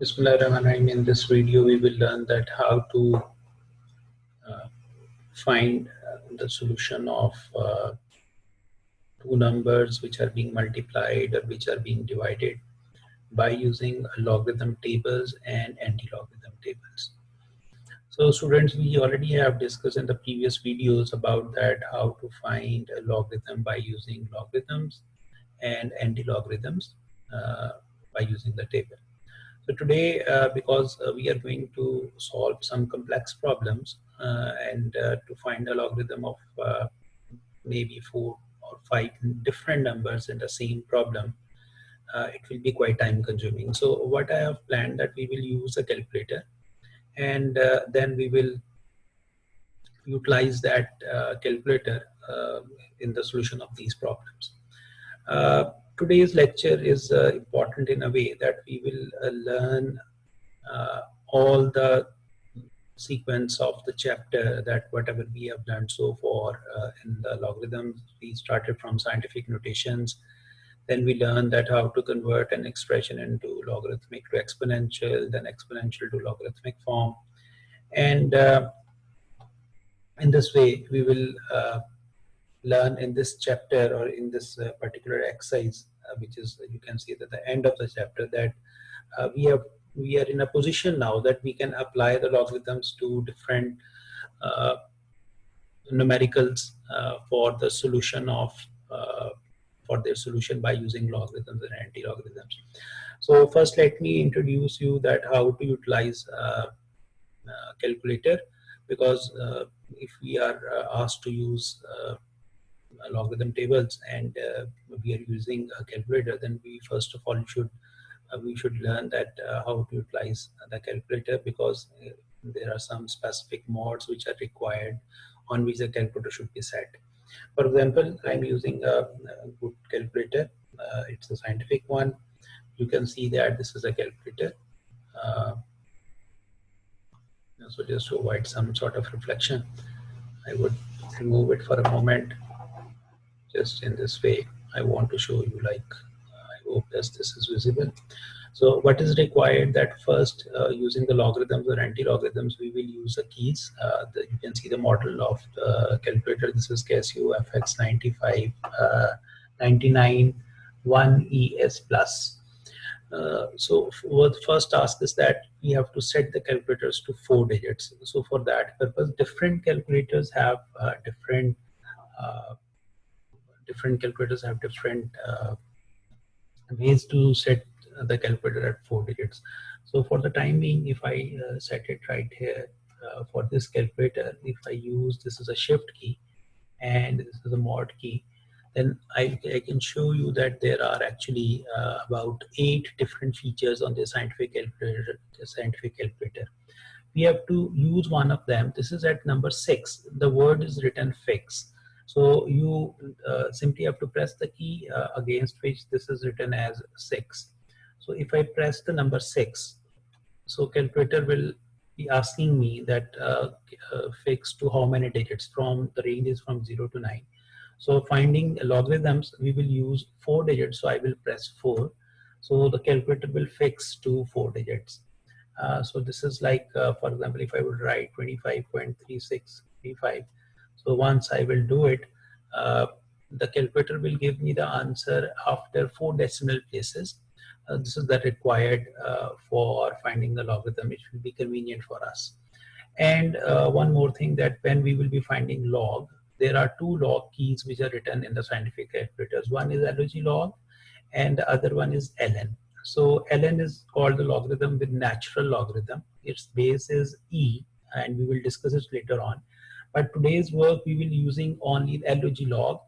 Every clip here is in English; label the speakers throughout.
Speaker 1: Bismillahirrahmanirrahim. In this video, we will learn that how to find the solution of two numbers which are being multiplied or which are being divided by using logarithm tables and anti-logarithm tables. So students, we already have discussed in the previous videos about that how to find a logarithm by using logarithms and anti-logarithms by using the table. So today, because we are going to solve some complex problems and to find a logarithm of maybe 4 or 5 different numbers in the same problem, it will be quite time consuming. So what I have planned that we will use a calculator, and then we will utilize that calculator in the solution of these problems. Today's lecture is important in a way that we will learn all the sequence of the chapter, that whatever we have learned so far in the logarithms. We started from scientific notations, then we learned that how to convert an expression into logarithmic to exponential, then exponential to logarithmic form, and in this way we will learn in this chapter or in this particular exercise, which is, you can see at the end of the chapter, that we are in a position now that we can apply the logarithms to different numericals for the solution of for their solution by using logarithms and anti-logarithms. So first, let me introduce you that how to utilize calculator, because if we are asked to use logarithm tables and we are using a calculator, then we first of all should learn that how to utilize the calculator, because there are some specific modes which are required on which the calculator should be set. For example, I'm using a good calculator. It's a scientific one. You can see that this is a calculator. So just to avoid some sort of reflection, I would remove it for a moment. Just in this way, I want to show you, like, I hope that this is visible. So what is required, that first using the logarithms or anti-logarithms, we will use the keys. You can see the model of the calculator. This is Casio FX95 99 1ES plus. So the first task is that we have to set the calculators to 4 digits. So for that purpose, different calculators have different calculators have different ways to set the calculator at 4 digits. So for the time being, if I set it right here for this calculator, if I use, this is a shift key and this is a mod key, then I can show you that there are actually about 8 different features on the scientific calculator. We have to use one of them. This is at number 6. The word is written fix. So you simply have to press the key against which this is written as 6. So if I press the number 6, so calculator will be asking me that fix to how many digits. From the range is from 0 to 9. So finding logarithms, we will use 4 digits. So I will press 4. So the calculator will fix to 4 digits. So this is like, for example, if I would write 25.3635. So once I will do it, the calculator will give me the answer after 4 decimal places. This is the required for finding the logarithm. It will be convenient for us. And one more thing, that when we will be finding log, there are 2 log keys which are written in the scientific calculators. One is log and the other one is ln. So ln is called the logarithm with natural logarithm. Its base is e, and we will discuss it later on. But today's work, we will be using only log,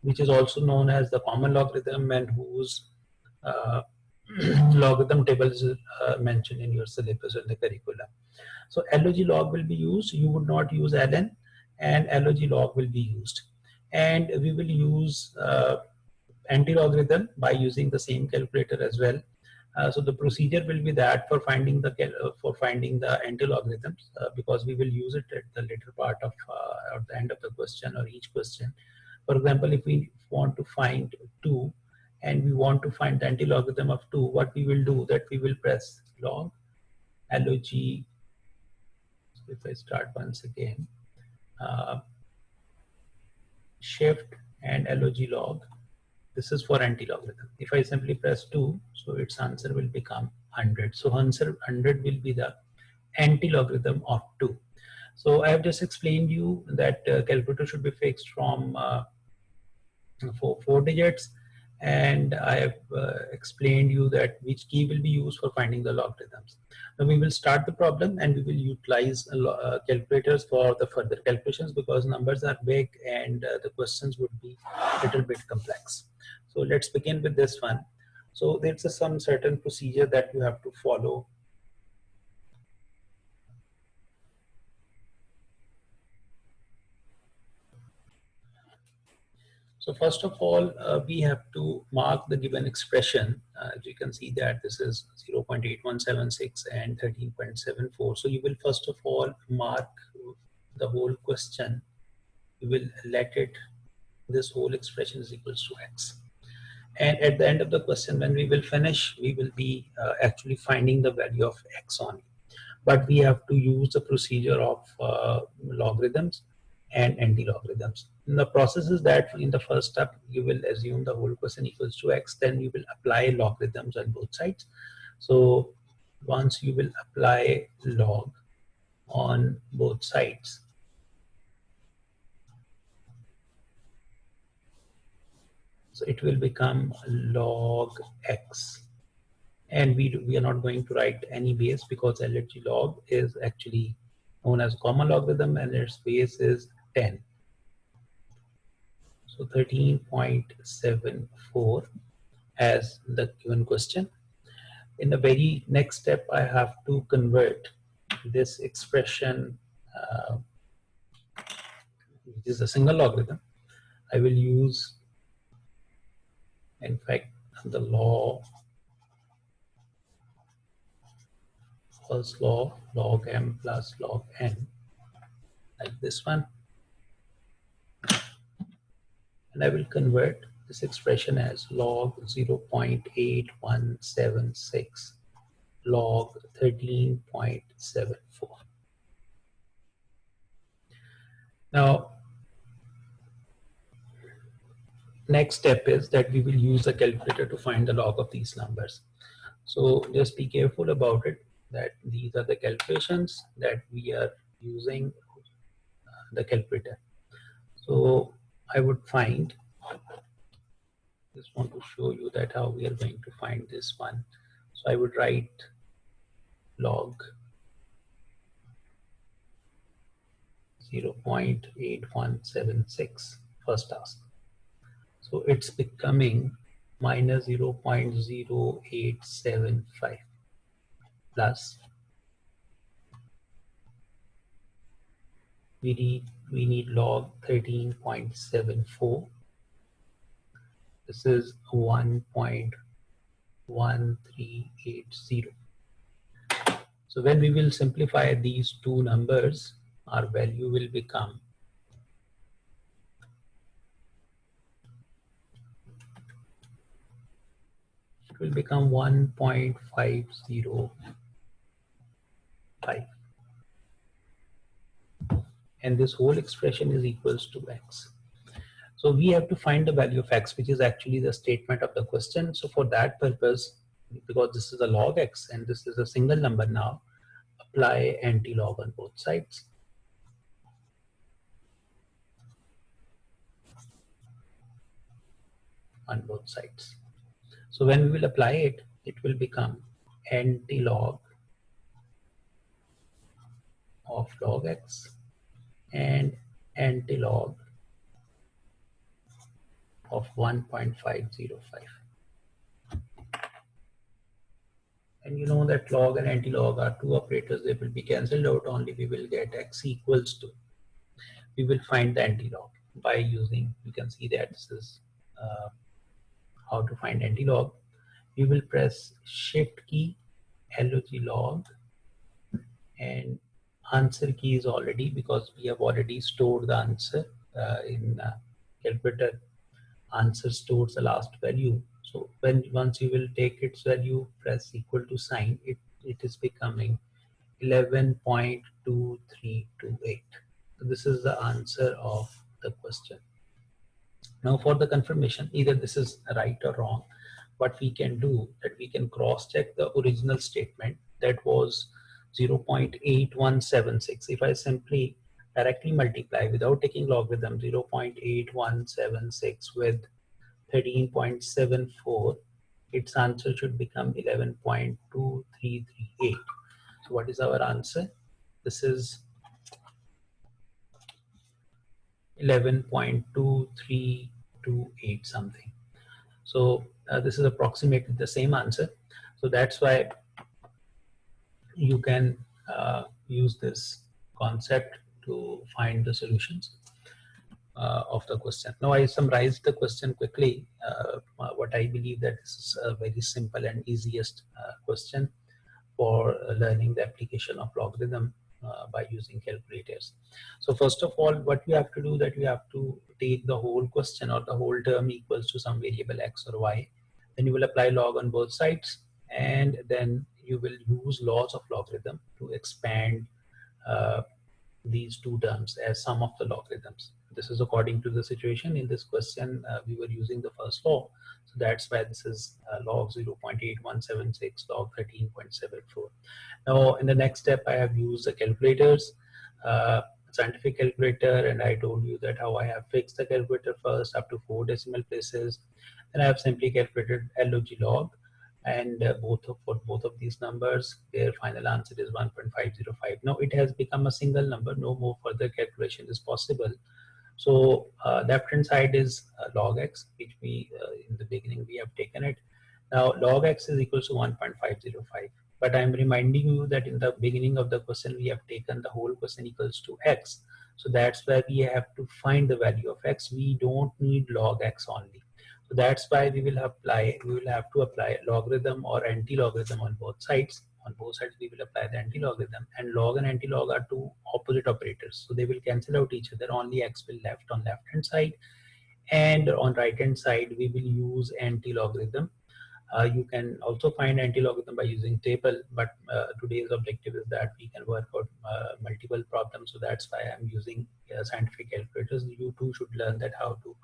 Speaker 1: which is also known as the common logarithm, and whose logarithm table is mentioned in your syllabus or the curriculum. So log will be used. You would not use ln, and log will be used. And we will use anti-logarithm by using the same calculator as well. So the procedure will be that for finding the anti-logarithms, because we will use it at the later part of at the end of the question or each question. For example, if we want to find 2 and we want to find the anti-logarithm of 2, what we will do that we will press log log. So if I start once again, shift and log. This is for anti-logarithm. If I simply press 2, so its answer will become 100. So answer 100 will be the anti-logarithm of 2. So I have just explained you that calculator should be fixed from four digits, and I have explained you that which key will be used for finding the logarithms. Now we will start the problem and we will utilize calculators for the further calculations because numbers are big and the questions would be a little bit complex. So let's begin with this one. So there's some certain procedure that you have to follow. So first of all, we have to mark the given expression. As you can see that this is 0.8176 and 13.74. So you will first of all mark the whole question. You will let it, this whole expression is equals to x. And at the end of the question, when we will finish, we will be actually finding the value of x only. But we have to use the procedure of logarithms and anti-logarithms. And the process is that in the first step, you will assume the whole question equals to x, then you will apply logarithms on both sides. So once you will apply log on both sides, so it will become log x. And we are not going to write any base because LHG log is actually known as common logarithm and its base is 10. So 13.74 as the given question. In the very next step, I have to convert this expression, which is a single logarithm. I will use, in fact, the law, first law, log m plus log n, like this one. And I will convert this expression as log 0.8176 log 13.74. Now, next step is that we will use a calculator to find the log of these numbers. So just be careful about it, that these are the calculations that we are using the calculator. So I would find, just want to show you that how we are going to find this one. So I would write log 0.8176 first task. So it's becoming minus 0.0875 plus we need log 13.74. This is 1.1380. So when we will simplify these two numbers, our value will become it will become 1.505. And this whole expression is equals to x. So we have to find the value of x, which is actually the statement of the question. So for that purpose, because this is a log x and this is a single number now, apply anti-log on both sides. On both sides. So when we will apply it, it will become anti-log of log x and anti-log of 1.505. And you know that log and anti-log are two operators. They will be cancelled out, only we will get x equals to. We will find the anti-log by using, you can see that this is how to find anti-log. We will press shift key, log, and answer key is already, because we have already stored the answer in calculator. Answer stores the last value. So once you will take its value, press equal to sign, it is becoming 11.2328. So this is the answer of the question. Now for the confirmation, either this is right or wrong, what we can do that we can cross check the original statement that was 0.8176. If I simply directly multiply without taking logarithm 0.8176 with 13.74, its answer should become 11.2338. So what is our answer? This is 11.2328 something. So this is approximately the same answer. So that's why you can use this concept to find the solutions of the question. Now I summarized the question quickly. What I believe that this is a very simple and easiest question for learning the application of logarithm by using calculators. So first of all, what we have to do that we have to take the whole question or the whole term equals to some variable x or y. Then you will apply log on both sides, and then you will use laws of logarithm to expand these two terms as sum of the logarithms. This is according to the situation. In this question, we were using the first law. So that's why this is log 0.8176, log 13.74. Now, in the next step, I have used the calculators, scientific calculator, and I told you that how I have fixed the calculator first up to 4 decimal places. Then I have simply calculated log log, and for both of these numbers, their final answer is 1.505. Now it has become a single number, no more further calculation is possible. So left hand side is log x, which we in the beginning we have taken it. Now log x is equal to 1.505, but I'm reminding you that in the beginning of the question we have taken the whole question equals to x. So that's why we have to find the value of x. We don't need log x only. So that's why we will have to apply logarithm or anti-logarithm on both sides. On both sides we will apply the anti-logarithm, and log and anti-log are two opposite operators. So they will cancel out each other. Only x will left on left hand side, and on right hand side we will use anti-logarithm. You can also find anti-logarithm by using table, but today's objective is that we can work out multiple problems. So that's why I'm using scientific calculators. You too should learn that how to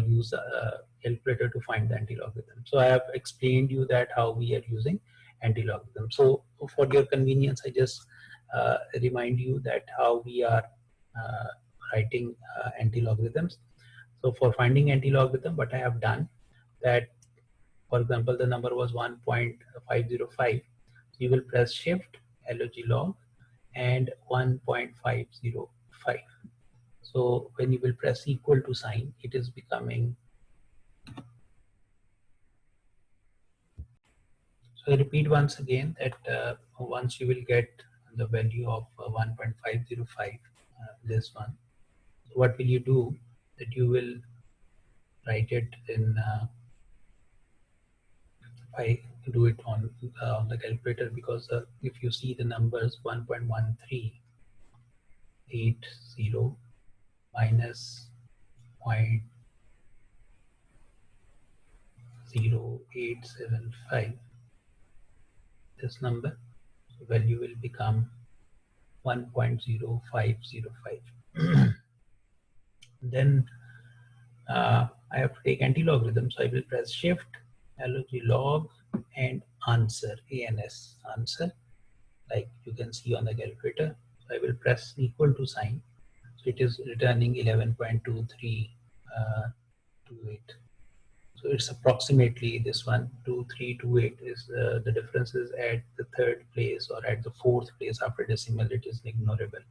Speaker 1: use a calculator to find the anti-logarithm. So I have explained you that how we are using anti-logarithm. So for your convenience, I just remind you that how we are writing anti-logarithms. So for finding anti-logarithm, what I have done that, for example, the number was 1.505. You will press shift log log and 1.505. So when you will press equal to sign, it is becoming. So I repeat once again that once you will get the value of 1.505, this one, so what will you do? That you will write it in. I do it on the calculator, because if you see the numbers 1.1380 minus 0.0875, this number, so value will become 1.0505. Then I have to take anti-logarithm, so I will press shift log and answer, answer, like you can see on the calculator. So I will press equal to sign, so it is returning 11.2328. So it's approximately this one, 2328 is the difference is at the third place or at the fourth place after decimal, it is ignorable.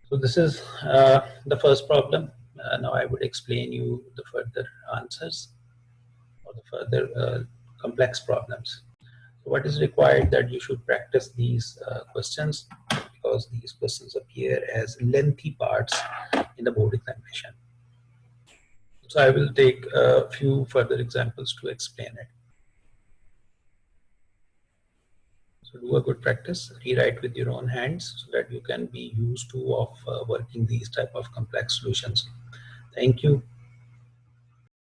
Speaker 1: So this is the first problem. Now I would explain you the further answers or the further complex problems. So what is required that you should practice these questions, because these questions appear as lengthy parts in the board examination. So I will take a few further examples to explain it. So do a good practice, rewrite with your own hands so that you can be used to of working these type of complex solutions. Thank you.